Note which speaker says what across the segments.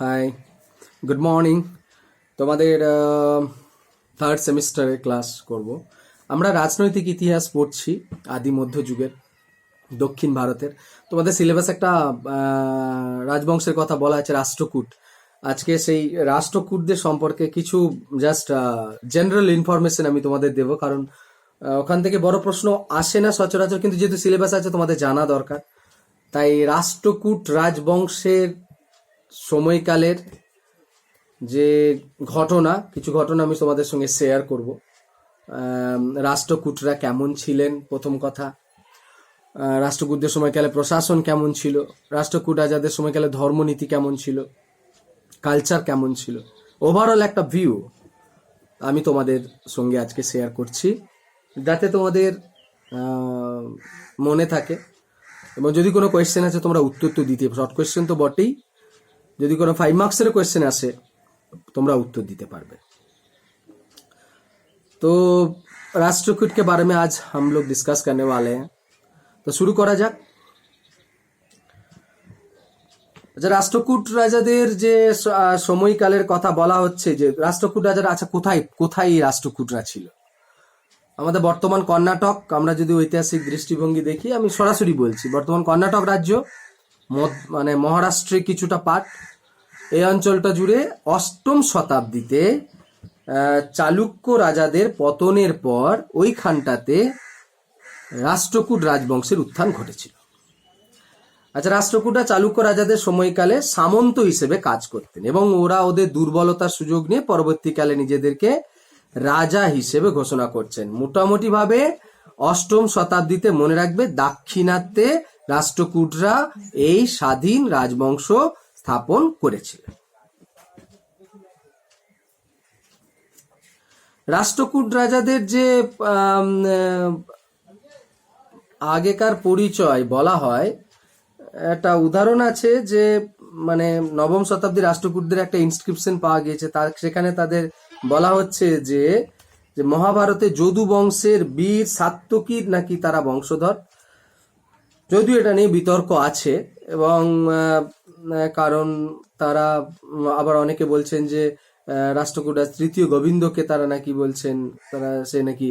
Speaker 1: High, good morning. তোমাদের third সেমিস্টারে class করব। আমরা রাজনৈতিক ইতিহাস পড়ছি আদি মধ্যযুগের দক্ষিণ ভারতের। তোমাদের সিলেবাস একটা রাজবংশের কথা বলা আছে, রাষ্ট্রকূট। আজকে সেই রাষ্ট্রকূটদের সম্পর্কে কিছু জাস্ট জেনারেল ইনফরমেশন আমি তোমাদের দেব, কারণ ওখান থেকে বড় প্রশ্ন আসে না সচরাচর, কিন্তু যেহেতু সিলেবাস আছে তোমাদের জানা দরকার। তাই রাষ্ট্রকূট রাজবংশের সময়কালের যে কিছু ঘটনা আমি তোমাদের সঙ্গে শেয়ার করব। রাষ্ট্রকূটরা কেমন ছিলেন, প্রথম কথা। রাষ্ট্রকূটদের সময়কালে প্রশাসন কেমন ছিল, রাষ্ট্রকূট রাজাদের সময়কালে ধর্মনীতি কেমন ছিল, কালচার কেমন ছিল, ওভারঅল একটা ভিউ আমি তোমাদের সঙ্গে আজকে শেয়ার করছি, যাতে তোমাদের মনে থাকে। এবং যদি কোনো কোয়েশ্চেন আছে তোমরা উত্তর তো দিতে, শর্ট কোয়েশ্চেন তো বটেই, যদি কোনো 5 মার্কসের কোয়েশ্চেন আসে তোমরা उत्तर दीते पारबे। तो राष्ट्रकूट के बारे में आज हम लोग डिस्कस करने वाले हैं, तो शुरू करा যাক। আচ্ছা, রাষ্ট্রকূট রাজাদের যে সময়কালের কথা বলা হচ্ছে, যে রাষ্ট্রকূট রাজারা, আচ্ছা কোথায় কোথায় এই রাষ্ট্রকূটরা ছিল? আমাদের বর্তমান কর্ণাটক, আমরা যদি ঐতিহাসিক দৃষ্টিভঙ্গি দেখি, আমি সরাসরি বলছি, বর্তমান কর্ণাটক রাজ্য, মানে মহারাষ্ট্রের কিছুটা পার্ট, এই অঞ্চলটা জুড়ে অষ্টম শতাব্দীতে চালুক্য রাজাদের পতনের পর ওইখানটাতে রাষ্ট্রকূট রাজবংশের উত্থান ঘটেছিল। আচ্ছা, রাষ্ট্রকূটরা চালুক্য রাজাদের সময়কালে সামন্ত হিসেবে কাজ করতেন এবং ওরা ওদের দুর্বলতার সুযোগ নিয়ে পরবর্তীকালে নিজেদেরকে রাজা হিসেবে ঘোষণা করছেন। মোটামুটি ভাবে অষ্টম শতাব্দীতে, মনে রাখবে, দাক্ষিণাত্যে রাষ্ট্রকূটরা এই স্বাধীন রাজবংশ স্থাপন করেছিলেন। রাষ্ট্রকূট রাজাদের যে আগেকার পরিচয় বলা হয়, একটা উদাহরণ আছে যে মানে নবম শতাব্দী রাষ্ট্রকূটদের একটা ইনস্ক্রিপশন পাওয়া গিয়েছে, সেখানে তাদের বলা হচ্ছে যে মহাভারতে যদু বংশের বীর সাত্যকীর নাকি তারা বংশধর। যদিও এটা নিয়ে বিতর্ক আছে, এবং কারণ তারা আবার অনেকে বলছেন যে রাষ্ট্রকূট তৃতীয় গোবিন্দকে তারা নাকি বলছেন, সে নাকি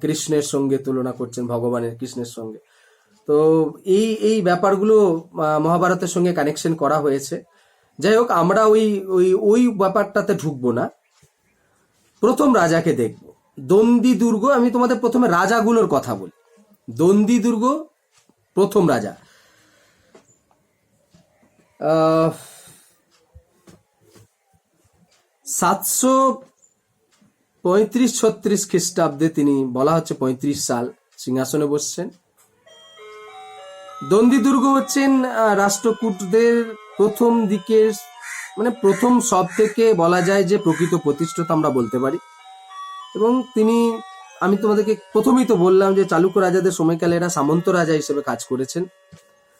Speaker 1: কৃষ্ণের সঙ্গে তুলনা করছেন, ভগবানের কৃষ্ণের সঙ্গে। তো এই ব্যাপারগুলো মহাভারতের সঙ্গে কানেকশন করা হয়েছে। যাই হোক, আমরা ওই ওই ওই ব্যাপারটাতে ঢুকবো না, প্রথম রাজাকে দেখব। দন্দি দুর্গ, আমি তোমাদের প্রথমে রাজাগুলোর কথা বলি। দন্দি দুর্গ প্রথম রাজা 735-36 খ্রিস্টাব্দে তিনি, বলা হচ্ছে 35 সাল, সিংহাসনে বসছেন। দন্দি দুর্গ হচ্ছেন রাষ্ট্রকূটদের প্রথম দিকের, মানে প্রথম সব থেকে বলা যায় যে প্রকৃত প্রতিষ্ঠাতা আমরা বলতে পারি। এবং তিনি, আমি তোমাদেরকে প্রথমেই তো বললাম যে চালুক্য রাজাদের সময়কালে এরা সামন্ত রাজা হিসেবে কাজ করেছেন।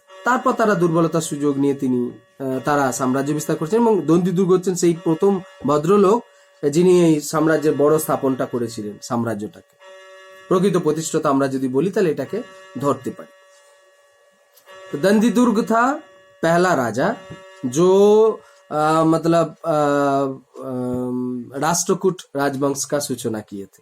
Speaker 1: তারপর তারা দুর্বলতার সুযোগ নিয়ে তারা সাম্রাজ্য বিস্তার করেছেন, এবং দন্দি দুর্গ হচ্ছেন সেই প্রথম ভদ্রলোক যিনি এই সাম্রাজ্যের বড় স্থাপনটা করেছিলেন, সাম্রাজ্যটাকে। প্রকৃত প্রতিষ্ঠাতা আমরা যদি বলি তাহলে এটাকে ধরতে পারি। तो दंदी दुर्ग था पहला राजा जो मतलब राष्ट्रकूट राजवंश का सूचना किए थे।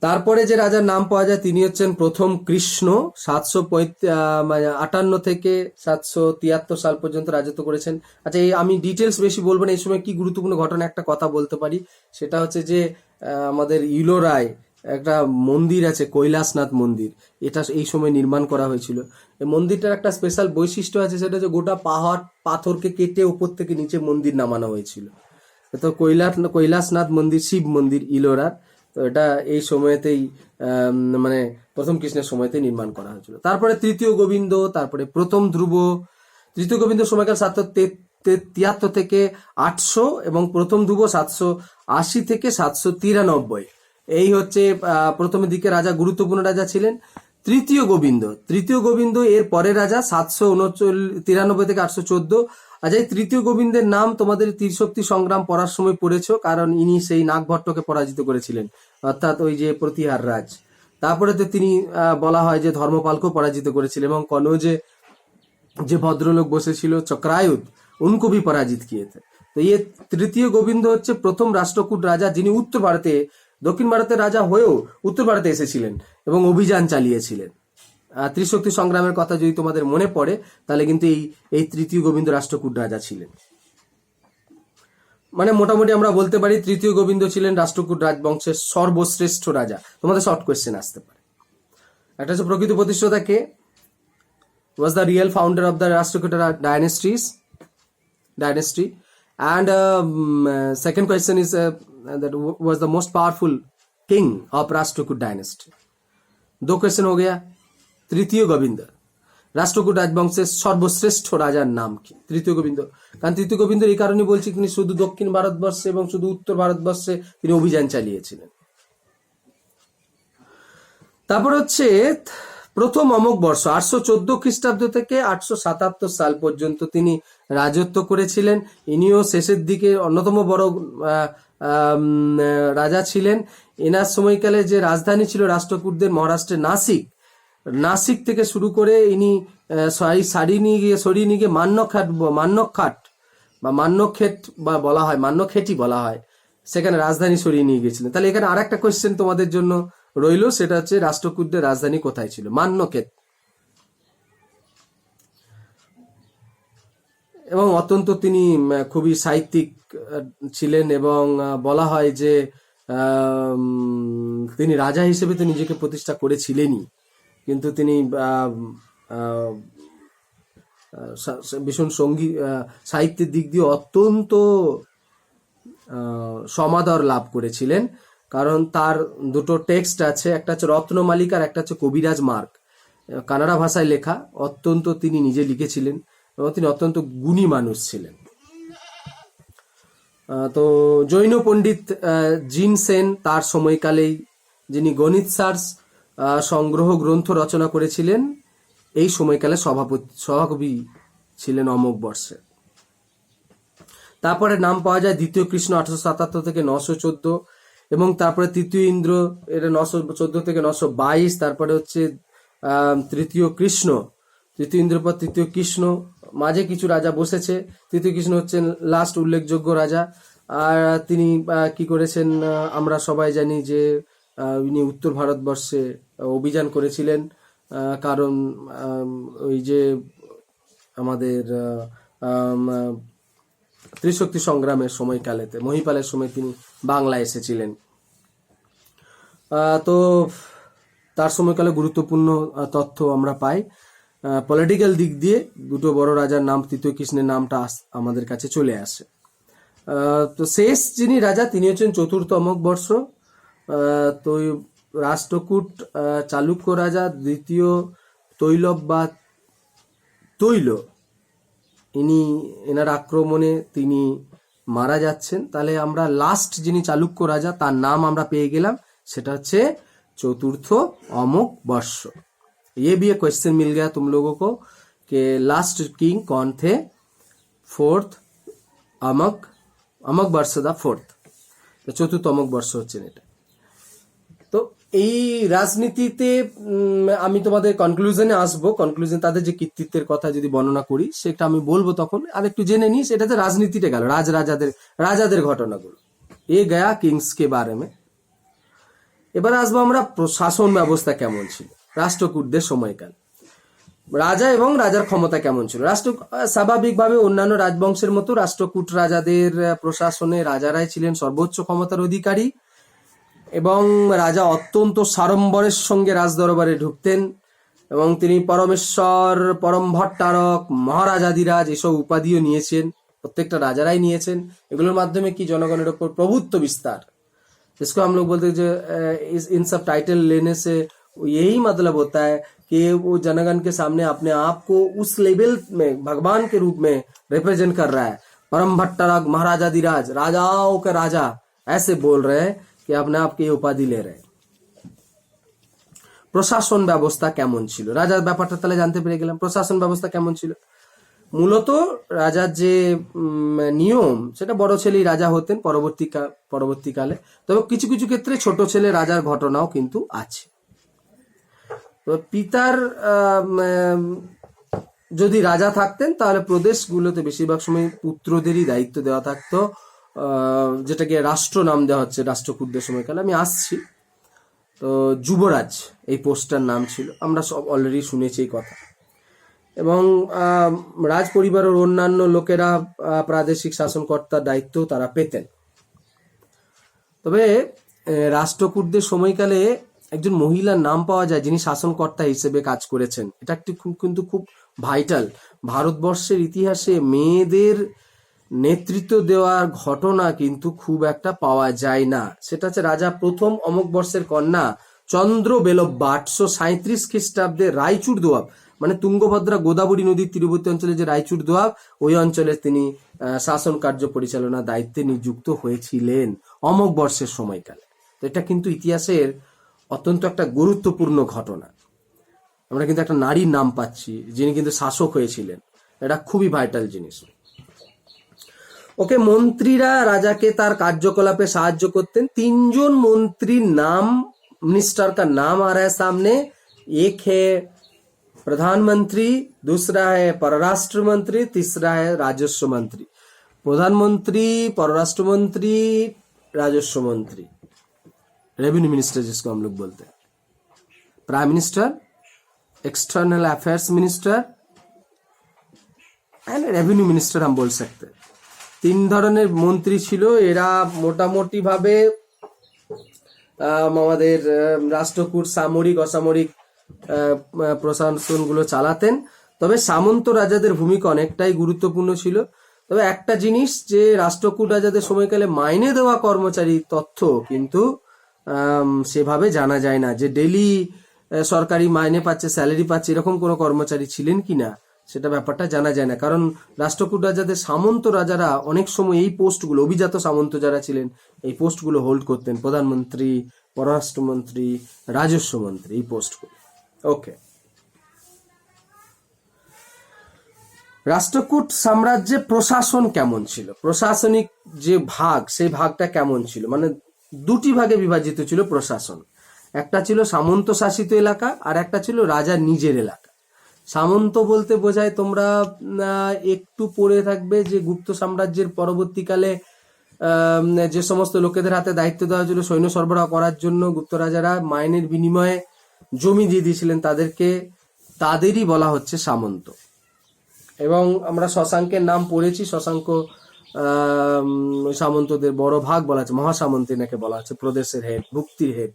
Speaker 1: তারপরে যে রাজার নাম পাওয়া যায় তিনি হচ্ছেন প্রথম কৃষ্ণ। 758 থেকে 773 সাল পর্যন্ত রাজত্ব করেছেন। আচ্ছা, এই আমি ডিটেলস বেশি বলবো না, এই সময় কি গুরুত্বপূর্ণ ঘটনা একটা কথা বলতে পারি, সেটা হচ্ছে যে আমাদের ইলোরায় একটা মন্দির আছে, কৈলাসনাথ মন্দির, এটা এই সময় নির্মাণ করা হয়েছিল। এই মন্দিরটার একটা স্পেশাল বৈশিষ্ট্য আছে, সেটা হচ্ছে গোটা পাহাড় পাথরকে কেটে উপর থেকে নিচে মন্দির নামানো হয়েছিল। তো কৈলাসনাথ মন্দির, শিব মন্দির ইলোরার, তো এটা এই সময়তেই মানে প্রথম কৃষ্ণের সময়তে নির্মাণ করা হয়েছিল। তারপরে তৃতীয় গোবিন্দ, তারপরে প্রথম ধ্রুব। তৃতীয় গোবিন্দ সময়কাল 773 থেকে 800, এবং প্রথম ধ্রুব 780 থেকে 793। এই হচ্ছে প্রথমের দিকে রাজা, গুরুত্বপূর্ণ রাজা ছিলেন। তৃতীয় গোবিন্দ এর পরের রাজা 793 থেকে 814। আচ্ছা, এই তৃতীয় গোবিন্দের নাম তোমাদের ত্রিশক্তি সংগ্রাম পড়ার সময় পড়েছ, কারণ ইনি সেই নাগভট্টকে পরাজিত করেছিলেন, অর্থাৎ ওই যে প্রতিহার রাজ। তারপরে তো তিনি বলা হয় যে ধর্মপালকেও পরাজিত করেছিলেন, এবং কনৌজে যে ভদ্রলোক বসেছিল চক্রায়ুধ, উनको भी पराजित किए थे। তো ये তৃতীয় গোবিন্দ হচ্ছে প্রথম রাষ্ট্রকূট রাজা যিনি উত্তর ভারতে, দক্ষিণ ভারতের রাজা হয়েও উত্তর ভারতে এসেছিলেন এবং অভিযান চালিয়েছিলেন। ত্রিশক্তি সংগ্রামের কথা যদি তোমাদের মনে পড়ে তাহলে কিন্তু এই তৃতীয় গোবিন্দ রাষ্ট্রকূট রাজা ছিলেন। মানে মোটামুটি আমরা বলতে পারি তৃতীয় গোবিন্দ ছিলেন রাষ্ট্রকূট রাজবংশের সর্বশ্রেষ্ঠ রাজা। তোমাদের শর্ট কোয়েশ্চেন আসতে পারে। একটা হচ্ছে প্রকৃত প্রতিষ্ঠাতা কে, was the real founder of the Rashtrakuta dynasty, and second question is that was the most powerful king of Rashtrakuta dynasty। दो क्वेश्चन हो गया। তৃতীয় গোবিন্দ রাষ্ট্রকূট রাজবংশের সর্বশ্রেষ্ঠ রাজার নাম কি? তৃতীয় গোবিন্দ। কারণ তৃতীয় গোবিন্দের এই কারণে বলছি তিনি শুধু দক্ষিণ ভারতবর্ষে এবং শুধু উত্তর ভারতবর্ষে তিনি অভিযান চালিয়েছিলেন। তারপর হচ্ছে প্রথম অমোঘ বর্ষ 814 খ্রিস্টাব্দ থেকে 877 সাল পর্যন্ত তিনি রাজত্ব করেছিলেন। ইনিও শেষের দিকে অন্যতম বড় রাজা ছিলেন। এনার সময়কালে যে রাজধানী ছিল রাষ্ট্রকূটদের মহারাষ্ট্রের নাসিক থেকে শুরু করে ইনি সরিয়ে নিয়ে গিয়ে মান্যখেটি বলা হয়, সেখানে রাজধানী সরিয়ে নিয়ে গিয়েছিলেন। তাহলে এখানে আর একটা কোয়েশ্চেন তোমাদের জন্য রইল, সেটা হচ্ছে রাষ্ট্রকূটদের রাজধানী কোথায় ছিল? মান্যখেত। এবং অত্যন্ত তিনি খুবই সাহিত্যিক ছিলেন এবং বলা হয় যে তিনি রাজা হিসেবে তো নিজেকে প্রতিষ্ঠা করেছিলেনই, কিন্তু তিনি ভীষণ সাহিত্যের দিক দিয়ে অত্যন্ত সমাদর লাভ করেছিলেন। কারণ তার দুটো টেক্সট আছে, একটা হচ্ছে রত্নমালিক আর একটা হচ্ছে কবিরাজ মার্গ, কানাডা ভাষায় লেখা। অত্যন্ত তিনি নিজে লিখেছিলেন এবং তিনি অত্যন্ত গুণী মানুষ ছিলেন। তো জৈন পণ্ডিত জিন সেন তার সময়কালেই, যিনি গণিতসার সংগ্রহ গ্রন্থ রচনা করেছিলেন, এই সময়কালে সভাকবি ছিলেন অমোঘ বর্ষে। তারপরে নাম পাওয়া যায় দ্বিতীয় কৃষ্ণ 877 থেকে 914, এবং তারপরে তৃতীয় ইন্দ্র, এটা 914 থেকে 922। তারপরে হচ্ছে তৃতীয় ইন্দ্র পর তৃতীয় কৃষ্ণ, মাঝে কিছু রাজা বসেছে। তৃতীয় কৃষ্ণ হচ্ছেন লাস্ট উল্লেখযোগ্য রাজা। আর তিনি কি করেছেন আমরা সবাই জানি যে ইনি উত্তর ভারতবর্ষে অভিযান করেছিলেন। কারণ ওই যে আমাদের ত্রিশক্তি সংগ্রামের সময়কালেতে মহিপালের সময় তিনি বাংলায় এসেছিলেন। তো তার সময়কালে গুরুত্বপূর্ণ তথ্য আমরা পাই। পলিটিক্যাল দিক দিয়ে দুটো বড় রাজার নাম, তৃতীয় কৃষ্ণের নামটা আমাদের কাছে চলে আসে। তো শেষ যিনি রাজা তিনি হচ্ছেন চতুর্থ অমোঘ বর্ষ। তো রাষ্ট্রকূট চালুক্য রাজা দ্বিতীয় তৈলব বা তৈল, এনার আক্রমণে তিনি মারা যাচ্ছেন। তাহলে আমরা লাস্ট যিনি চালুক্য রাজা তার নাম আমরা পেয়ে গেলাম, সেটা হচ্ছে चतुर्थ अमोघ वर्ष। ये भी एक क्वेश्चन मिल गया तुम लोगों को कि लास्ट किंग कौन थे? फोर्थ अमोघ वर्ष दा फोर्थ, चतुर्थ अमोघ वर्ष হচ্ছে এটা। তো এই রাজনীতিতে আমি তোমাদের কনক্লুশনে আসবো। কনক্লুশন তাদের যে কৃতিত্বের কথা যদি বর্ণনা করি সেটা আমি বলবো, তখন আর একটু জেনে নিই সেটাতে রাজনীতিতে গেল, রাজাদের ঘটনাগুলো। এ গয়া কিংস কে বারে মে। এবার আসবো আমরা প্রশাসন ব্যবস্থা কেমন ছিল রাষ্ট্রকূটদের সময়কাল, রাজা এবং রাজার ক্ষমতা কেমন ছিল। স্বাভাবিকভাবে অন্যান্য রাজবংশের মতো রাষ্ট্রকূট রাজাদের প্রশাসনে রাজারাই ছিলেন সর্বোচ্চ ক্ষমতার অধিকারী, এবং রাজা অত্যন্ত সাড়ম্বরের সঙ্গে রাজদরবারে ঢুকতেন, এবং তিনি পরমেশ্বর, পরম ভট্টারক, মহারাজাধিরাজ এসব উপাধিও নিয়েছেন। প্রত্যেকটা রাজারাই নিয়েছেন। এগুলোর মাধ্যমে কি জনগণের উপর প্রভুত্ব বিস্তার, जिसको हम लोग बोलते हैं जो इन सब टाइटल लेने से यही मतलब होता है कि वो जनगण के सामने अपने आप को उस लेवल में भगवान के रूप में रिप्रेजेंट कर रहा है। परम भट्टारक, महाराजाधिराज, राजाओं के राजा ऐसे बोल रहे हैं कि अपने आप की उपाधि ले रहे हैं। প্রশাসন ব্যবস্থা কেমন ছিল, রাজার ব্যাপারটা তাহলে জানতে পেরে গেলাম। প্রশাসন ব্যবস্থা কেমন ছিল? মূলত রাজার যে নিয়ম, সেটা বড় ছেলেই রাজা হতেন পরবর্তীকালে, তবে কিছু কিছু ক্ষেত্রে ছোট ছেলে রাজার ঘটনাও কিন্তু আছে। তো পিতার যদি রাজা থাকতেন তাহলে প্রদেশগুলোতে বেশিরভাগ সময় পুত্রদেরই দায়িত্ব দেওয়া থাকতো, যেটাকে রাষ্ট্র নাম দেওয়া হচ্ছে রাষ্ট্রকূটদের সময়কালে। আমি আসছি। তো যুবরাজ এই পোস্টটার নাম ছিল, আমরা সব অলরেডি শুনেছি এই কথা। এবং রাজ পরিবারের অন্যান্য লোকেরা প্রাদেশিক শাসনকর্তার দায়িত্ব তারা পেতেন। তবে রাষ্ট্রকূটদের সময়কালে একজন মহিলার নাম পাওয়া যায় যিনি শাসনকর্তা হিসেবে কাজ করেছেন। এটা একটি কিন্তু খুব ভাইটাল। ভারতবর্ষের ইতিহাসে মেয়েদের নেতৃত্ব দেওয়ার ঘটনা কিন্তু খুব একটা পাওয়া যায় না। সেটা হচ্ছে রাজা প্রথম অমোঘবর্ষের কন্যা চন্দ্র বেলব্বা 837 খ্রিস্টাব্দে রায়চুর দোয়াব, মানে তুঙ্গভদ্রা গোদাবরী নদীর তীরবর্তী অঞ্চলে যে রায়চুর দোয়াব, ওই অঞ্চলে তিনি শাসন কার্য পরিচালনার দায়িত্বে নিযুক্ত হয়েছিলেন অমোঘবর্ষের সময়কালে। তো এটা কিন্তু ইতিহাসের অত্যন্ত একটা গুরুত্বপূর্ণ ঘটনা। আমরা কিন্তু একটা নারীর নাম পাচ্ছি যিনি কিন্তু শাসক হয়েছিলেন। এটা খুবই ভাইটাল জিনিস। ওকে, মন্ত্রীরা রাজাকে তার কার্যকলাপে সাহায্য করতেন। 3 জন मंत्रीর नाम, मिनिस्टर का नाम आ रहा है सामने। एक है प्रधानमंत्री, दूसरा है परराष्ट्र मंत्री, तीसरा है राजस्व मंत्री। प्रधानमंत्री, परराष्ट्र मंत्री, राजस्व मंत्री, रेवेन्यू मिनिस्टर जिसको हम लोग बोलते हैं, prime minister, external affairs minister and revenue minister हम बोल सकते हैं। 3 ধরনের মন্ত্রী ছিল। এরা মোটামুটি ভাবে আমাদের রাষ্ট্রকূট সামরিক অসামরিক প্রশাসনগুলো চালাতেন। তবে সামন্ত রাজাদের ভূমিকা অনেকটাই গুরুত্বপূর্ণ ছিল। তবে একটা জিনিস, যে রাষ্ট্রকূট রাজাদের সময়কালে মাইনে দেওয়া কর্মচারী তথ্য কিন্তু সেভাবে জানা যায় না, যে ডেলি সরকারি মাইনে পাচ্ছে, স্যালারি পাচ্ছে, এরকম কোনো কর্মচারী ছিলেন কিনা সেটা ব্যাপারটা জানা যায় না। কারণ রাষ্ট্রকূট রাজাদের সামন্ত রাজারা অনেক সময় এই পোস্টগুলো, অভিজাত সামন্ত যারা ছিলেন এই পোস্টগুলো হোল্ড করতেন, প্রধানমন্ত্রী, পররাষ্ট্রমন্ত্রী, রাজস্ব মন্ত্রী, এই পোস্টগুলো। ওকে, রাষ্ট্রকূট সাম্রাজ্যে প্রশাসন কেমন ছিল, প্রশাসনিক যে ভাগ সেই ভাগটা কেমন ছিল, মানে 2টি ভাগে বিভাজিত ছিল প্রশাসন। একটা ছিল সামন্ত শাসিত এলাকা আর একটা ছিল রাজার নিজের এলাকা। সামন্ত বলতে বোঝায়, তোমরা একটু পড়ে থাকবে যে গুপ্ত সাম্রাজ্যের পরবর্তীকালে যে সমস্ত লোকেদের হাতে দায়িত্ব দেওয়া হয়েছিল সৈন্য সরবরাহ করার জন্য, গুপ্ত রাজারা মাইনের বিনিময়ে জমি দিয়ে দিয়েছিলেন তাদেরকে, তাদেরই বলা হচ্ছে সামন্ত। এবং আমরা শশাঙ্কের নাম পড়েছি, শশাঙ্ক সামন্তদের বড় ভাগ বলা হচ্ছে, মহাসামন্ত এনাকে বলা হচ্ছে, প্রদেশের হেড, ভুক্তির হেড।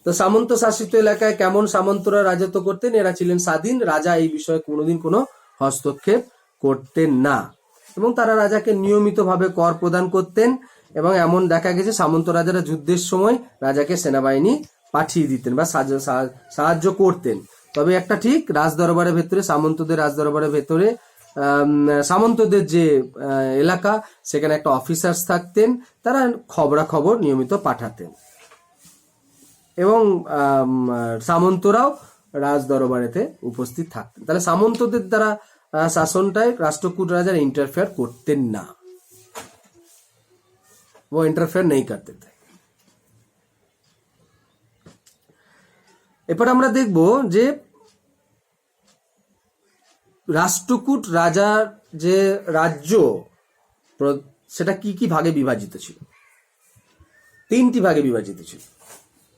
Speaker 1: তো সামন্ত শাসিত এলাকায় কেমন সামন্তরা রাজত্ব করতেন? এরা ছিলেন স্বাধীন, রাজা এই বিষয়ে কোনোদিন কোনো হস্তক্ষেপ করতেন না, এবং তারা রাজাকে নিয়মিতভাবে কর প্রদান করতেন। এবং এমন দেখা গেছে সামন্ত রাজারা যুদ্ধের সময় রাজাকে সেনাবাহিনী পাঠিয়ে দিতেন বা সাহায্য করতেন। তবে একটা ঠিক, রাজদরবারের ভেতরে, সামন্তদের রাজদরবারের ভেতরে সামন্তদের যে এলাকা, সেখানে একটা অফিসার্স থাকতেন, তারা খবরাখবর নিয়মিত পাঠাতেন। এবং সামন্তরাও রাজ দরবারেতে উপস্থিত থাকতেন। তাহলে সামন্তদের দ্বারা শাসনটায় রাষ্ট্রকূট রাজারা इंटरफेयर করতেন না, वो इंटरफेयर नहीं करते थे। এরপর আমরা দেখব যে রাষ্ট্রকূট রাজার যে রাজ্য, সেটা কি কি ভাগে বিভাজিত ছিল। 3টি ভাগে বিভাজিত ছিল,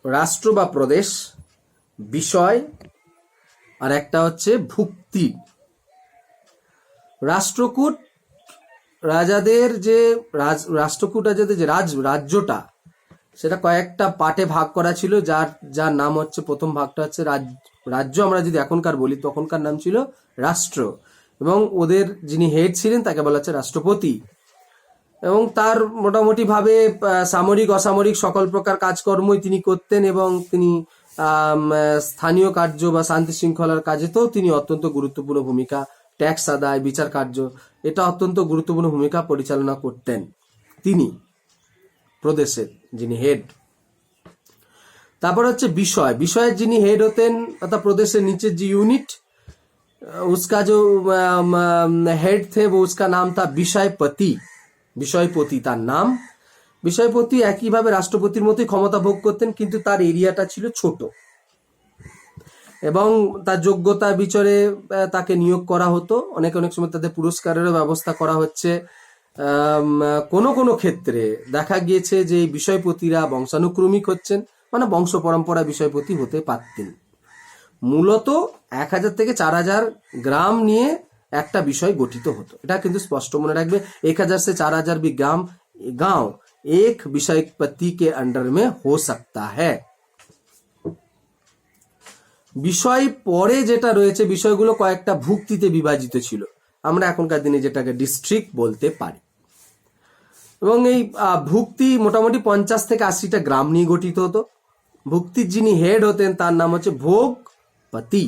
Speaker 1: রাষ্ট্র বা প্রদেশ, বিষয়, আর একটা হচ্ছে ভুক্তি। রাষ্ট্রকূট রাজাদের যে রাজ্যটা, সেটা কয়েকটা পার্টে ভাগ করা ছিল, যার নাম হচ্ছে, প্রথম ভাগটা হচ্ছে রাজ্য। আমরা যদি এখনকার বলি, তখনকার নাম ছিল রাষ্ট্র, এবং ওদের যিনি হেড ছিলেন তাকে বলা হচ্ছে রাষ্ট্রপতি। এবং তার মোটামুটি ভাবে সামরিক অসামরিক সকল প্রকার কাজকর্মই তিনি করতেন, এবং তিনি স্থানীয় কার্য বা শান্তি শৃঙ্খলার কাজেতেও তিনি অত্যন্ত গুরুত্বপূর্ণ ভূমিকা, ট্যাক্স আদায়, বিচার কার্য, এটা অত্যন্ত গুরুত্বপূর্ণ ভূমিকা পরিচালনা করতেন তিনি, প্রদেশের যিনি হেড। তারপর হচ্ছে বিষয়। বিষয়ের যিনি হেড হতেন, অর্থাৎ প্রদেশের নিচের যে यूनिट, उसका जो हेड थे वो उसका नाम था বিষয়পতি। বিষয়পতি তার নাম। বিষয়পতি একইভাবে রাষ্ট্রপতির মতোই ক্ষমতা ভোগ করতেন, কিন্তু তার এরিয়াটা ছিল ছোট। এবং তার যোগ্যতা বিচারে তাকে নিয়োগ করা হতো। অনেক অনেক সময় তাদের পুরস্কারেরও ব্যবস্থা করা হচ্ছে। কোনো কোনো ক্ষেত্রে দেখা গিয়েছে যে এই বিষয়পতিরা বংশানুক্রমিক হচ্ছেন, মানে বংশ পরম্পরা বিষয়পতি হতে পারতেন। মূলত 1000 থেকে 4000 গ্রাম নিয়ে একটা বিষয় গঠিত হতো। এটা কিন্তু স্পষ্ট মনে রাখবে, 1000 से 4000 भी गांव एक विषयपति के अंडर में हो सकता है। বিষয় পরে যেটা রয়েছে, বিষয়গুলো কয়েকটা ভুক্তিতে বিভাজিত ছিল, আমরা এখনকার দিনে যেটাকে ডিস্ট্রিক্ট বলতে পারি। এবং এই ভুক্তি মোটামুটি 50 থেকে 80টা গ্রাম নিয়ে গঠিত হতো। ভুক্তির যিনি হেড হতেন তার নাম হচ্ছে भोगपति।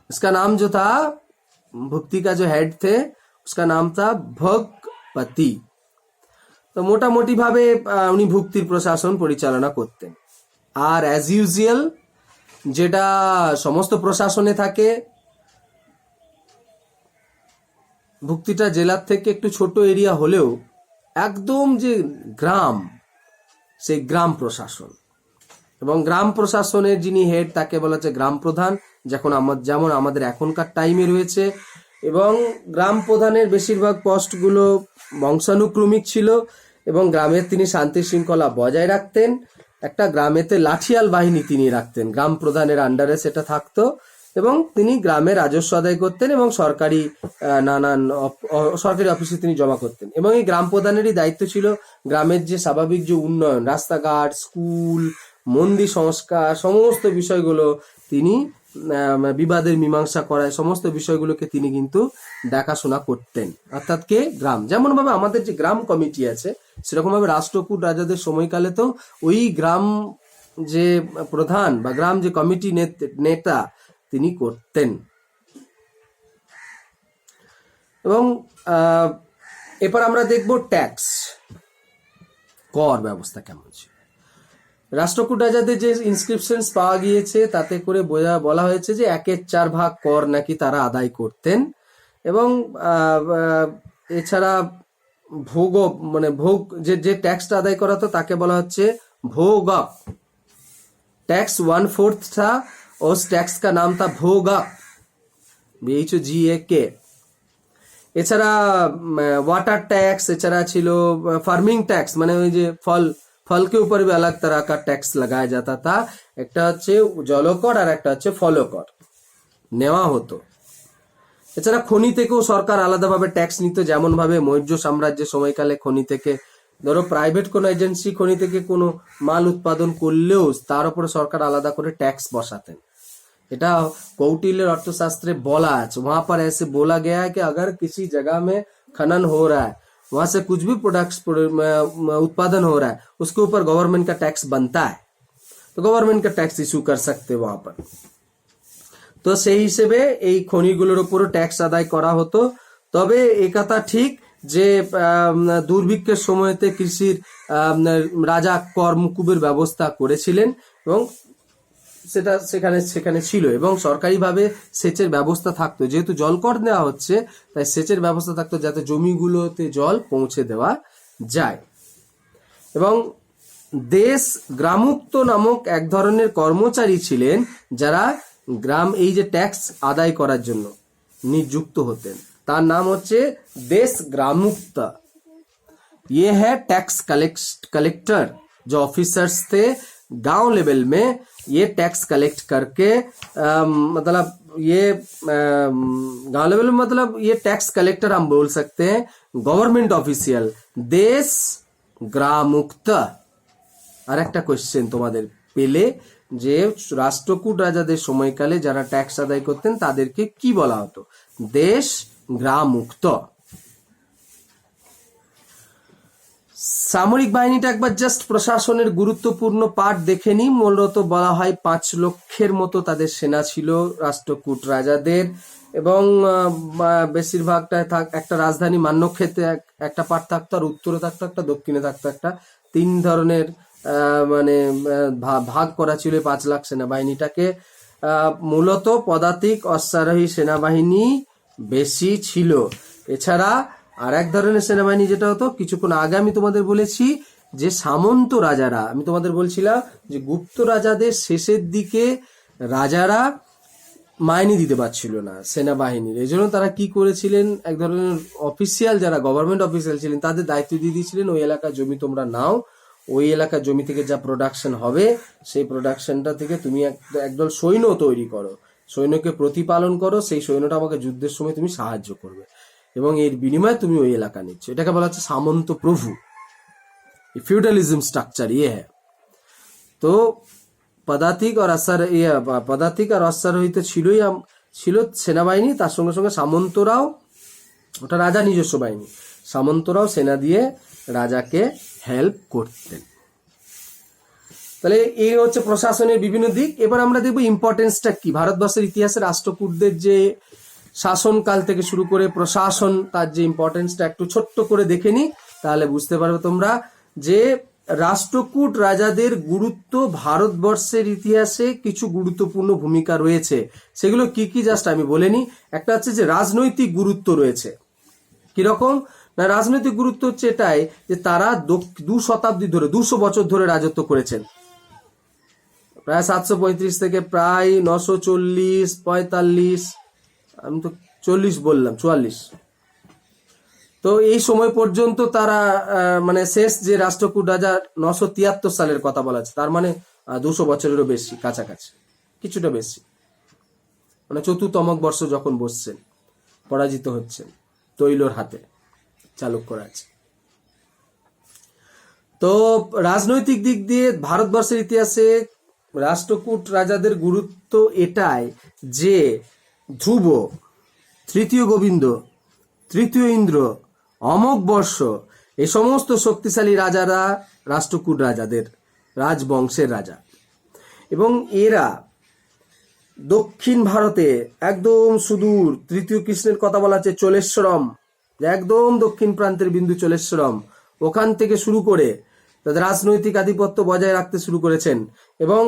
Speaker 1: इसका नाम जो था, भुक्ति का जो हेड थे उसका नाम था भोगपति। তো মোটামুটি ভাবে উনি ভুক্তির প্রশাসন পরিচালনা করতেন। আর অ্যাজ ইউজুয়াল যেটা সমস্ত প্রশাসনে থাকে, ভুক্তিটা জেলার থেকে একটু ছোট এরিয়া হলেও একদম যে গ্রাম, সেই গ্রাম প্রশাসন। এবং গ্রাম প্রশাসনের যিনি হেড তাকে বলা হচ্ছে গ্রাম প্রধান, যেমন আমাদের এখনকার টাইমে রয়েছে। এবং গ্রাম প্রধানের বেশিরভাগ পোস্টগুলো বংশানুক্রমিক ছিল এবং গ্রামের তিনি শান্তি শৃঙ্খলা বজায় রাখতেন। একটা গ্রামেতে লাঠিয়াল বাহিনী তিনি রাখতেন, গ্রাম প্রধানের আন্ডারে সেটা থাকতো, এবং তিনি গ্রামে রাজস্ব আদায় করতেন এবং সরকারি নানান সরকারি অফিসে তিনি জমা করতেন। এবং এই গ্রাম প্রধানেরই দায়িত্ব ছিল গ্রামের যে স্বাভাবিক যে উন্নয়ন, রাস্তাঘাট, স্কুল, মন্দির সংস্কার, সমস্ত বিষয়গুলো তিনি বিবাদের মীমাংসা করায়, সমস্ত বিষয়গুলোকে তিনি কিন্তু দেখাশোনা করতেন। অর্থাৎ কে? গ্রাম। যেমন ভাবে আমাদের যে গ্রাম কমিটি আছে, সেরকম ভাবে রাষ্ট্রকূট রাজাদের সময়কালে তো ওই গ্রাম যে প্রধান বা গ্রাম যে কমিটি নেতা তিনি করতেন। এবং এরপর আমরা দেখব ট্যাক্স, কর ব্যবস্থা কেমন ছিল। রাষ্ট্রকূট রাজাদের যে ইনস্ক্রিপশন পাওয়া গিয়েছে তাতে করে বলা হয়েছে যে 1/4 ভাগ কর নাকি তারা আদায় করতেন। এবং এছাড়া ভোগ, মানে ভোগ যে ট্যাক্সটা আদায় করা হতো তাকে বলা হচ্ছে भोगक। टैक्स 1/4 था, उस टैक्स का नाम था भोगक, BHOGAK। এছাড়া वाटर टैक्स, এছাড়া ছিল फार्मिंग टैक्स, মানে ওই যে फल के ऊपर भी अलग तरह का टैक्स लगाया जाता था। একটা হচ্ছে জলকর আর একটা হচ্ছে ফলকর নেওয়া হতো। এছাড়া খনি থেকেও সরকার আলাদাভাবে ট্যাক্স নিত। যেমন ভাবে মৌর্য সাম্রাজ্যের সময়কালে খনি থেকে, ধরো প্রাইভেট কোন এজেন্সি খনি থেকে কোনো মাল উৎপাদন করলেও তার উপরে সরকার আলাদা করে ট্যাক্স বসাতেন। এটা কৌটিল্যের अर्थशास्त्र बोला है, वहां पर ऐसे बोला गया है कि अगर किसी जगह में खनन हो रहा है, वहां से कुछ भी प्रोडक्ट्स उत्पादन हो रहा है, उसके ऊपर गवर्नमेंट का टैक्स बनता है, तो गवर्नमेंट का टैक्स इश्यू कर सकते वहां पर। তো সেই হিসেবে এই খনিগুলোর উপরও ট্যাক্স আদায় করা হতো। তবে এই কথা ঠিক যে দুর্ভিক্ষের সময়তে কৃষির রাজা কর মুকুবের ব্যবস্থা করেছিলেন এবং সেটা সেখানে ছিল, এবং সরকারিভাবে সেচের ব্যবস্থা থাকতো। যেহেতু জলকর দেওয়া হচ্ছে তাই সেচের ব্যবস্থা থাকতো যাতে জমিগুলোতে জল পৌঁছে দেওয়া যায়। এবং দেশ গ্রামুক্ত নামক এক ধরনের কর্মচারী ছিলেন যারা গ্রাম এই যে ট্যাক্স আদায় করার জন্য নিযুক্ত হতেন। তার নাম হচ্ছে देश ग्रामुक्त। ये है टैक्स कलेक्टर, जो ऑफिसर्स थे गांव लेवल में, ये टैक्स कलेक्ट करके मतलब ये गांव लेवल में, मतलब ये टैक्स कलेक्टर हम बोल सकते हैं, गवर्नमेंट ऑफिशियल देश ग्रामुक्त। আর একটা কোশ্চেন তোমাদের পেলে যে রাষ্ট্রকূট রাজাদের সময়কালে যারা ট্যাক্স আদায় করতেন তাদেরকে কি বলা হতো? দেশ গ্রামুক্ত। সামরিক বাহিনীটা একবার জাস্ট প্রশাসনের গুরুত্বপূর্ণ পার্ট দেখে নি। মূলত বলা হয় 5 লক্ষের মতো তাদের সেনা ছিল রাষ্ট্রকূট রাজাদের, এবং বেশিরভাগটা একটা রাজধানী মান্যক্ষেত্রে একটা পার্ট থাকতো, আর উত্তরে থাকতো একটা, দক্ষিণে থাকতো একটা। 3 ধরনের মানে ভাগ করা ছিল 5 লাখ সেনাবাহিনীটাকে। মূলত পদাতিক অশ্বারোহী সেনাবাহিনী বেশি ছিল। এছাড়া আর এক ধরনের সেনাবাহিনী যেটা হতো, কিছুক্ষণ আগে আমি তোমাদের বলেছি যে সামন্ত রাজারা, আমি তোমাদের বলছিলাম যে গুপ্ত রাজাদের শেষের দিকে রাজারা মাইনে দিতে পারছিল না সেনাবাহিনীর। এই জন্য তারা কি করেছিলেন, এক ধরনের অফিসিয়াল যারা গভর্নমেন্ট অফিসিয়াল ছিলেন তাদের দায়িত্ব দিয়ে দিয়েছিলেন ওই এলাকার জমি তোমরা নাও, ওই এলাকার জমি থেকে যা প্রোডাকশন হবে সেই প্রোডাকশনটা থেকে তুমি একদল সৈন্য তৈরি করো, সৈন্যকে প্রতিপালন করো, সেই সৈন্যটা আমাকে যুদ্ধের সময় তুমি সাহায্য করবে এবং এর বিনিময়ে তুমি ওই এলাকা নিচ্ছ। এটাকে বলা হচ্ছে সামন্ত প্রভু, ফিউডালিজম স্ট্রাকচার ইয়ে হ্যাঁ। তো পদাতিক আর অশ্বারোহিত ছিল সেনাবাহিনী, তার সঙ্গে সঙ্গে সামন্তরাও, ওটা রাজা নিজস্ব বাহিনী, সামন্তরাও সেনা দিয়ে রাজাকে হেল্প করতেন। তাহলে এই হচ্ছে প্রশাসনের বিভিন্ন দিক। এবার আমরা দেখবো ইম্পর্টেন্সটা কি, ভারতবর্ষের ইতিহাসে রাষ্ট্রকূটদের যে শাসনকাল থেকে শুরু করে প্রশাসন, তার যে ইম্পর্টেন্সটা একটু ছোট্ট করে দেখে নি, তাহলে বুঝতে পারবে তোমরা যে রাষ্ট্রকূট রাজাদের গুরুত্ব ভারতবর্ষের ইতিহাসে কিছু গুরুত্বপূর্ণ ভূমিকা রয়েছে। সেগুলো কি কি জাস্ট আমি বলে নি। একটা হচ্ছে যে রাজনৈতিক গুরুত্ব রয়েছে। কিরকম না, রাজনৈতিক গুরুত্ব হচ্ছে এটাই যে তারা 2 শতাব্দী ধরে, 200 বছর ধরে রাজত্ব করেছেন, প্রায় 735 থেকে প্রায় 940, 45, আমি তো 40 বললাম, 44। তো এই সময় পর্যন্ত তারা মানে শেষ যে রাষ্ট্রকূট রাজা 973 সালের কথা বলা আছে, তার মানে 200 বছরেরও বেশি, কাছাকাছি, কিছুটা বেশি, মানে 4তম বর্ষ যখন বসছেন, পরাজিত হচ্ছেন তৈলর হাতে, চালুক্যর আছে। তো রাজনৈতিক দিক দিয়ে ভারতবর্ষের ইতিহাসে রাষ্ট্রকূট রাজাদের গুরুত্ব এটাই যে ধ্রুব, তৃতীয় গোবিন্দ, তৃতীয় ইন্দ্র, অমোঘ বর্ষ, এই সমস্ত শক্তিশালী রাজারা রাষ্ট্রকূট রাজাদের রাজবংশের রাজা। এবং এরা দক্ষিণ ভারতে একদম সুদূর, তৃতীয় কৃষ্ণের কথা বলা আছে চোলেশ্বরম, একদম দক্ষিণ প্রান্তের বিন্দু চোলেশ্বরম, ওখান থেকে শুরু করে তাদের রাজনৈতিক আধিপত্য বজায় রাখতে শুরু করেছেন এবং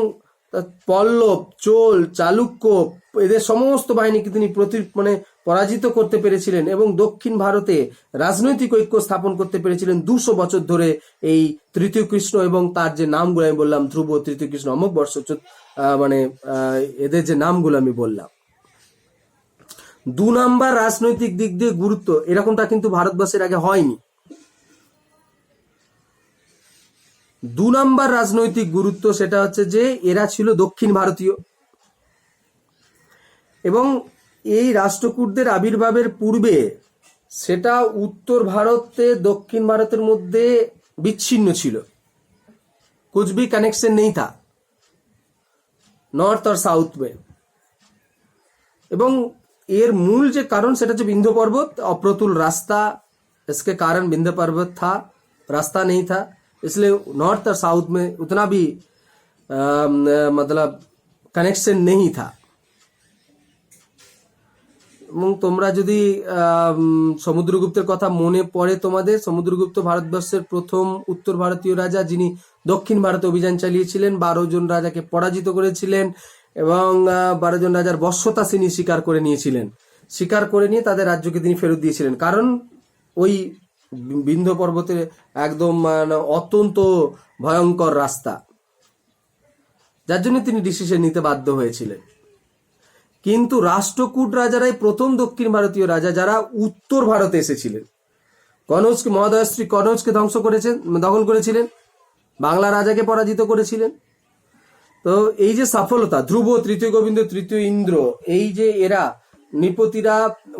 Speaker 1: পল্লব, চোল, চালুক্য এদের সমস্ত বাহিনীকে তিনি পরাজিত করতে পেরেছিলেন এবং দক্ষিণ ভারতে রাজনৈতিক ঐক্য স্থাপন করতে পেরেছিলেন 200 বছর ধরে। এই তৃতীয় কৃষ্ণ এবং তার যে নামগুলো আমি বললাম, ধ্রুব, তৃতীয় কৃষ্ণ, অমোঘ বর্ষ, এদের যে নামগুলো আমি বললাম। 2 নাম্বার রাজনৈতিক দিক দিয়ে গুরুত্ব, এরকমটা কিন্তু ভারতবর্ষের আগে হয়নি। 2 নাম্বার রাজনৈতিক গুরুত্ব সেটা হচ্ছে যে এরা ছিল দক্ষিণ ভারতীয় এবং এই রাষ্ট্রকূটদের আবির্ভাবের পূর্বে সেটা উত্তর ভারতে দক্ষিণ ভারতের মধ্যে বিচ্ছিন্ন ছিল, कुछ भी कनेक्शन नहीं था नॉर्थ और साउथ में। এবং এর মূল যে কারণ সেটা হচ্ছে বিন্ধ্য পর্বত, অপ্রতুল রাস্তা, इसके कारण विंध्य पर्वत था, रास्ता नहीं था, इसलिए नॉर्थ और साउथ में उतना भी मतलब कनेक्शन नहीं था। এবং তোমরা যদি সমুদ্রগুপ্তের কথা মনে পড়ে তোমাদের, সমুদ্রগুপ্ত ভারতবর্ষের প্রথম উত্তর ভারতীয় রাজা, যিনি দক্ষিণ ভারতে অভিযান চালিয়েছিলেন, 12 জন রাজাকে পরাজিত করেছিলেন এবং 12 জন রাজার বশ্যতা তিনি স্বীকার করে নিয়েছিলেন। স্বীকার করে নিয়ে তাদের রাজ্যকে তিনি ফেরত দিয়েছিলেন, কারণ ওই বিন্ধ্য পর্বতের একদম অত্যন্ত ভয়ঙ্কর রাস্তা, যার জন্য তিনি ডিসিশন নিতে বাধ্য হয়েছিলেন। কিন্তু রাষ্ট্রকূট রাজারাই প্রথম দক্ষিণ ভারতীয় রাজা যারা উত্তর ভারতে এসেছিলেন। কনৌজকে, মহোদয়শ্রী কনৌজকে দখল করেছিলেন, বাংলা রাজাকে পরাজিত করেছিলেন। তো এই যে সফলতা, ধ্রুব, তৃতীয় গোবিন্দ, তৃতীয় ইন্দ্র, এই যে এরা নৃপতিরা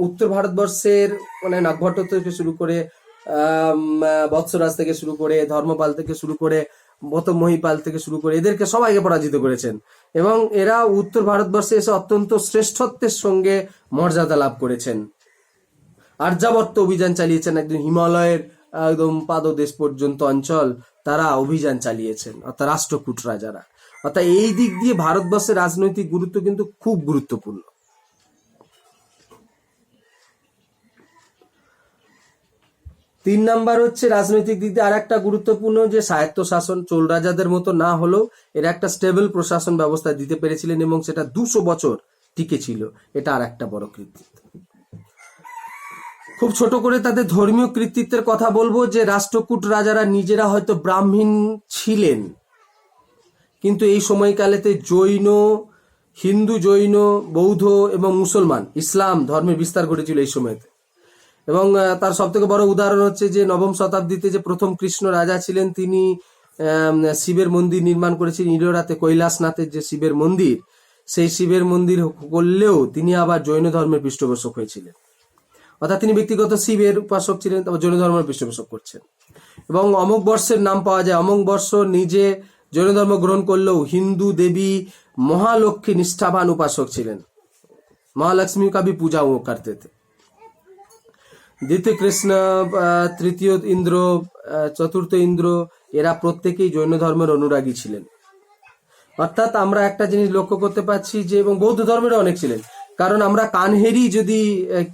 Speaker 1: উত্তর ভারতবর্ষের মানে নাগভট্ট থেকে শুরু করে বৎসরাজ থেকে শুরু করে ধর্মপাল থেকে শুরু করে মহিপাল থেকে শুরু করে এদেরকে সবাইকে পরাজিত করেছেন এবং এরা উত্তর ভারতবর্ষে এসে অত্যন্ত শ্রেষ্ঠত্বের সঙ্গে মর্যাদা লাভ করেছেন। আর্যাবর্ত অভিযান চালিয়েছেন, একদম হিমালয়ের একদম পাদদেশ পর্যন্ত অঞ্চল তারা অভিযান চালিয়েছেন, অর্থাৎ রাষ্ট্রকূট রাজারা। অর্থাৎ এই দিক দিয়ে ভারতবর্ষের রাজনৈতিক গুরুত্ব কিন্তু খুব গুরুত্বপূর্ণ। 3 নাম্বার হচ্ছে রাজনৈতিক দিক দিয়ে আর একটা গুরুত্বপূর্ণ যে স্বায়ত্তশাসন, চোল রাজাদের মতো না হলেও এরা একটা স্টেবল প্রশাসন ব্যবস্থা দিতে পেরেছিলেন এবং সেটা 200 বছর টিকে ছিল। এটা আর একটা বড় কৃতিত্ব। খুব ছোট করে তাদের ধর্মীয় কৃতিত্বের কথা বলবো যে রাষ্ট্রকূট রাজারা নিজেরা হয়তো ব্রাহ্মণ ছিলেন, কিন্তু এই সময়কালেতে জৈন, হিন্দু, জৈন, বৌদ্ধ এবং মুসলমান, ইসলাম ধর্মের বিস্তার ঘটেছিল এই সময়তে। এবং তার সব থেকে বড় উদাহরণ হচ্ছে যে নবম শতাব্দীতে যে প্রথম কৃষ্ণ রাজা ছিলেন, তিনি শিবের মন্দির নির্মাণ করেছিলেন ইলোরাতে। কৈলাসনাথের যে শিবের মন্দির, সেই শিবের মন্দির করলেও তিনি আবার জৈন ধর্মের পৃষ্ঠপোষক হয়েছিলেন। অর্থাৎ তিনি ব্যক্তিগত শিবের উপাসক ছিলেন, তারপর জৈন ধর্মের পৃষ্ঠপোষক করছেন। এবং অমোঘ বর্ষের নাম পাওয়া যায়। অমোঘ বর্ষ নিজে জৈন ধর্ম গ্রহণ করলেও হিন্দু দেবী মহালক্ষ্মী নিষ্ঠাবান উপাসক ছিলেন। মহালক্ষ্মী কাবি পূজা ও করতে थे। দ্বিতীয় কৃষ্ণ, তৃতীয় ইন্দ্র, চতুর্থ ইন্দ্র, এরা প্রত্যেকেই জৈন ধর্মের অনুরাগী ছিলেন। অর্থাৎ আমরা একটা জিনিস লক্ষ্য করতে পারছি যে, এবং বৌদ্ধ ধর্মের অনেক ছিলেন। কারণ আমরা কানহেরি যদি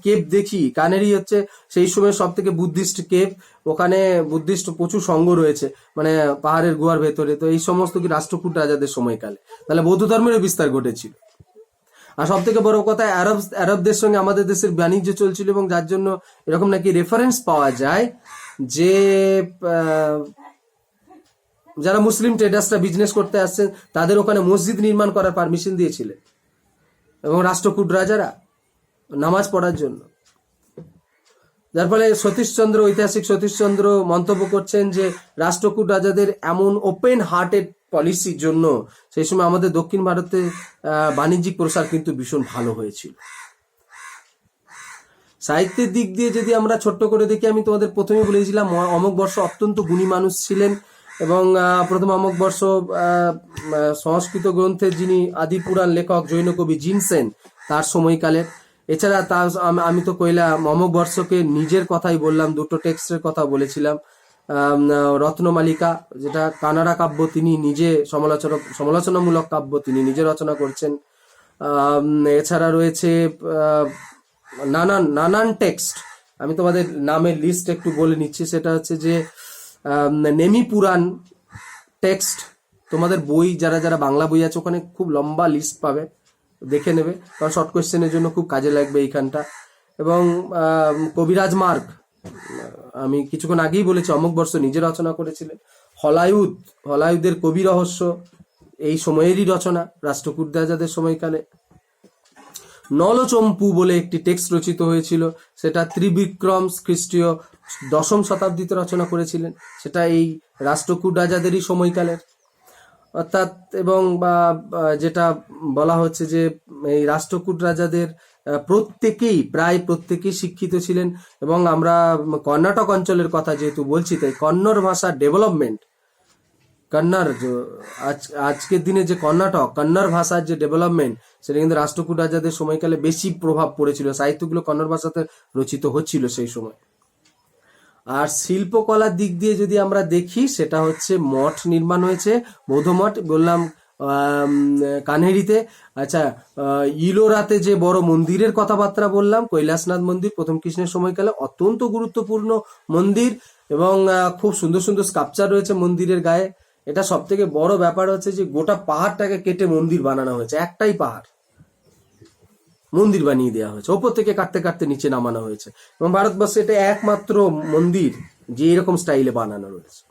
Speaker 1: কেপ দেখি, কানহেরি হচ্ছে সেই সময় সব থেকে বুদ্ধিস্ট কেপ। ওখানে বুদ্ধিস্ট প্রচুর সংঘ রয়েছে, মানে পাহাড়ের গুহার ভেতরে। তো এই সমস্ত কি রাষ্ট্রকূট রাজাদের সময়কালে, তাহলে বৌদ্ধ ধর্মের বিস্তার ঘটেছিল। আর সব থেকে বড় কথা, আরবদের সঙ্গে আমাদের দেশের বাণিজ্য চলছিল, এবং যার জন্য এরকম নাকি রেফারেন্স পাওয়া যায় যে যারা মুসলিম ট্রেডার্সরা বিজনেস করতে আসছেন, তাদের ওখানে মসজিদ নির্মাণ করার পারমিশন দিয়েছিলেন, এবং রাষ্ট্রকূট রাজারা নামাজ পড়ার জন্য। যার ফলে সতীশচন্দ্র, ঐতিহাসিক সতীশচন্দ্র মন্তব্য করছেন যে রাষ্ট্রকূট রাজাদের এমন ওপেন হার্টেড পলিসির জন্য সেই সময় আমাদের দক্ষিণ ভারতে বাণিজ্যিক প্রসার কিন্তু ভীষণ ভালো হয়েছিল। সাহিত্যের দিক দিয়ে যদি আমরা ছোট্ট করে দেখি, আমি তোমাদের প্রথমে বলেছিলাম অমোঘ বর্ষ অত্যন্ত গুণী মানুষ ছিলেন, এবং প্রথম অমোঘ বর্ষ সংস্কৃত গ্রন্থের যিনি আদি পুরাণ লেখক জৈন কবি জিনসেন, তার সময়কালের। এছাড়া তার আমি তো কইলাম অমোঘ বর্ষকে নিজের কথাই বললাম, দুটো টেক্সটের কথা বলেছিলাম। রত্নমালিকা, যেটা কানাড়া কাব্য, তিনি নিজে সমালোচনামূলক কাব্য তিনি নিজে রচনা করছেন। এছাড়া রয়েছে নানান টেক্সট। আমি তোমাদের নামের লিস্ট একটু বলে নিচ্ছি। সেটা হচ্ছে যে নেমি পুরাণ টেক্সট, তোমাদের বই যারা যারা বাংলা বই আছে ওখানে খুব লম্বা লিস্ট পাবে, দেখে নেবে, কারণ শর্ট কোয়েশ্চেনের জন্য খুব কাজে লাগবে এইখানটা। এবং কবিরাজ মার্গ, আমি কিছুক্ষণ আগেই বলেছি অমোঘ বর্ষ নিজে রচনা করেছিলেন। হলায়ুদের কবি রহস্য এই সময়েরই রচনা, রাষ্ট্রকূট রাজাদের সময়কালে। নলচম্পু বলে একটি টেক্সট রচিত হয়েছিল, সেটা ত্রিবিক্রম খ্রিস্টীয় দশম শতাব্দীতে রচনা করেছিলেন, সেটা এই রাষ্ট্রকূট রাজাদেরই সময়কালের। অর্থাৎ এবং যেটা বলা হচ্ছে যে এই রাষ্ট্রকূট রাজাদের প্রায় প্রত্যেকেই শিক্ষিত ছিলেন। এবং আমরা কর্ণাটক অঞ্চলের কথা যেহেতু বলছি, তাই কন্নড় ভাষার ডেভেলপমেন্ট, কন্নড় আজকের দিনে যে কন্নড় ভাষার যে ডেভেলপমেন্ট, সেটা কিন্তু রাষ্ট্রকূট রাজাদের সময়কালে বেশি প্রভাব পড়েছিল। সাহিত্যগুলো কন্নড় ভাষাতে রচিত হচ্ছিল সেই সময়। আর শিল্পকলার দিক দিয়ে যদি আমরা দেখি, সেটা হচ্ছে মঠ নির্মাণ হয়েছে, বৌদ্ধ মঠ বললাম কানহেরিতে। আচ্ছা, ইলোরাতে যে বড় মন্দিরের কথাবার্তা বললাম, কৈলাসনাথ মন্দির প্রথম কৃষ্ণের সময়কালে অত্যন্ত গুরুত্বপূর্ণ মন্দির, এবং খুব সুন্দর সুন্দর স্কাল্পচার রয়েছে মন্দিরের গায়ে। এটা সব থেকে বড় ব্যাপার হচ্ছে যে গোটা পাহাড়টাকে কেটে মন্দির বানানো হয়েছে, একটাই পাহাড় মন্দির বানিয়ে দেওয়া হয়েছে, ওপর থেকে কাটতে কাটতে নিচে নামানো হয়েছে। এবং ভারতবর্ষে এটা একমাত্র মন্দির যে এরকম স্টাইলে বানানো রয়েছে।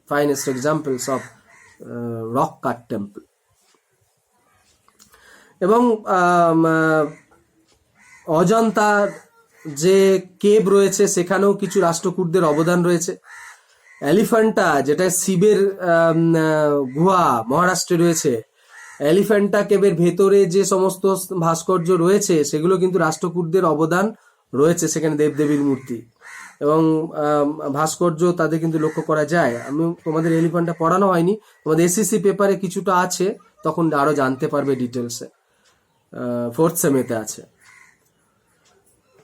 Speaker 1: Finest examples of rock cut temple. এবং অজন্তার যে কেভ রয়েছে, সেখানেও কিছু রাষ্ট্রকূটদের অবদান রয়েছে। এলিফ্যান্টা, যেটা শিবের গুহা মহারাষ্ট্রে রয়েছে, এলিফ্যান্টা কেভের ভেতরে যে সমস্ত ভাস্কর্য রয়েছে, সেগুলো কিন্তু রাষ্ট্রকূটদের অবদান রয়েছে। সেখানে দেবদেবীর মূর্তি এবং ভাস্কর্য তাদের কিন্তু লক্ষ্য করা যায়। আমি তোমাদের এলিফ্যান্টটা পড়ানো হয়নি, তোমাদের এসএসসি পেপারে কিছুটা আছে, তখন আরো জানতে পারবে ডিটেলসে, 4th সেমেতে আছে।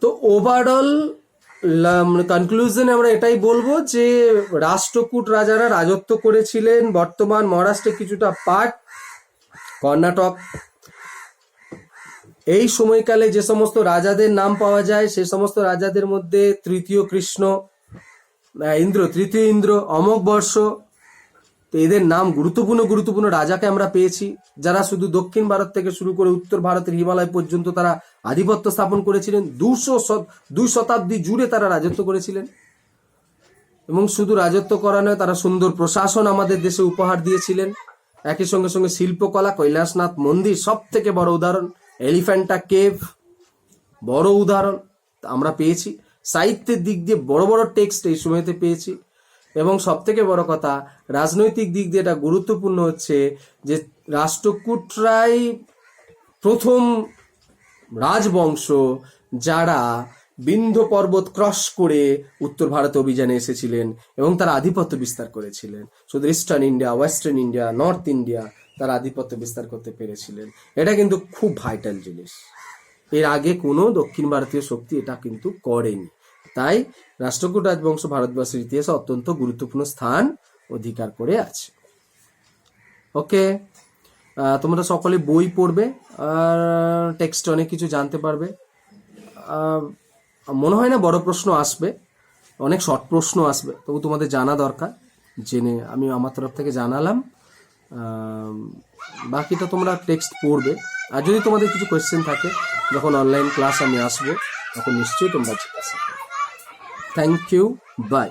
Speaker 1: তো ওভারঅল কনক্লুশনে আমরা এটাই বলবো যে রাষ্ট্রকূট রাজারা রাজত্ব করেছিলেন বর্তমান মহারাষ্ট্রের কিছুটা পার্ট, কর্ণাটক। এই সময়কালে যে সমস্ত রাজাদের নাম পাওয়া যায়, সে সমস্ত রাজাদের মধ্যে তৃতীয় ইন্দ্র, অমোঘ বর্ষ, তো এদের নাম গুরুত্বপূর্ণ রাজাকে আমরা পেয়েছি, যারা শুধু দক্ষিণ ভারত থেকে শুরু করে উত্তর ভারতের হিমালয় পর্যন্ত তারা আধিপত্য স্থাপন করেছিলেন। 2 শতাব্দী জুড়ে তারা রাজত্ব করেছিলেন, এবং শুধু রাজত্ব করা নয়, তারা সুন্দর প্রশাসন আমাদের দেশে উপহার দিয়েছিলেন। একই সঙ্গে সঙ্গে শিল্পকলা, কৈলাসনাথ মন্দির সব থেকে বড় উদাহরণ, এলিফ্যান্টা কেভ বড় উদাহরণ আমরা পেয়েছি। সাহিত্যের দিক দিয়ে বড় বড় টেক্সট এই সময়তে পেয়েছি। এবং সব থেকে বড় কথা, রাজনৈতিক দিক দিয়ে এটা গুরুত্বপূর্ণ হচ্ছে যে রাষ্ট্রকূটরাই প্রথম রাজবংশ যারা বিন্ধ্য পর্বত ক্রস করে উত্তর ভারতে অভিযানে এসেছিলেন এবং তারা আধিপত্য বিস্তার করেছিলেন। শুধু eastern India, western India, north India তারা আধিপত্য বিস্তার করতে পেরেছিলেন। এটা কিন্তু খুব ভাইটাল জিনিস। এর আগে কোনো দক্ষিণ ভারতীয় শক্তি এটা কিন্তু করেনি। তাই রাষ্ট্রকূট রাজবংশ ভারতবর্ষের ইতিহাসে অত্যন্ত গুরুত্বপূর্ণ স্থান অধিকার করে আছে। ওকে, তোমরা সকলে বই পড়বে আর টেক্সট অনেক কিছু জানতে পারবে। মনে হয় না বড় প্রশ্ন আসবে, অনেক শর্ট প্রশ্ন আসবে, তবু তোমাদের জানা দরকার, জেনে আমি আমার তরফ থেকে জানালাম। বাকিটা তোমরা টেক্সট পড়বে। আর যদি তোমাদের কিছু কোয়েশ্চেন থাকে, যখন অনলাইন ক্লাস আমি আসবো তখন নিশ্চয়ই তোমরা জিজ্ঞাসা করবে। Thank you, by.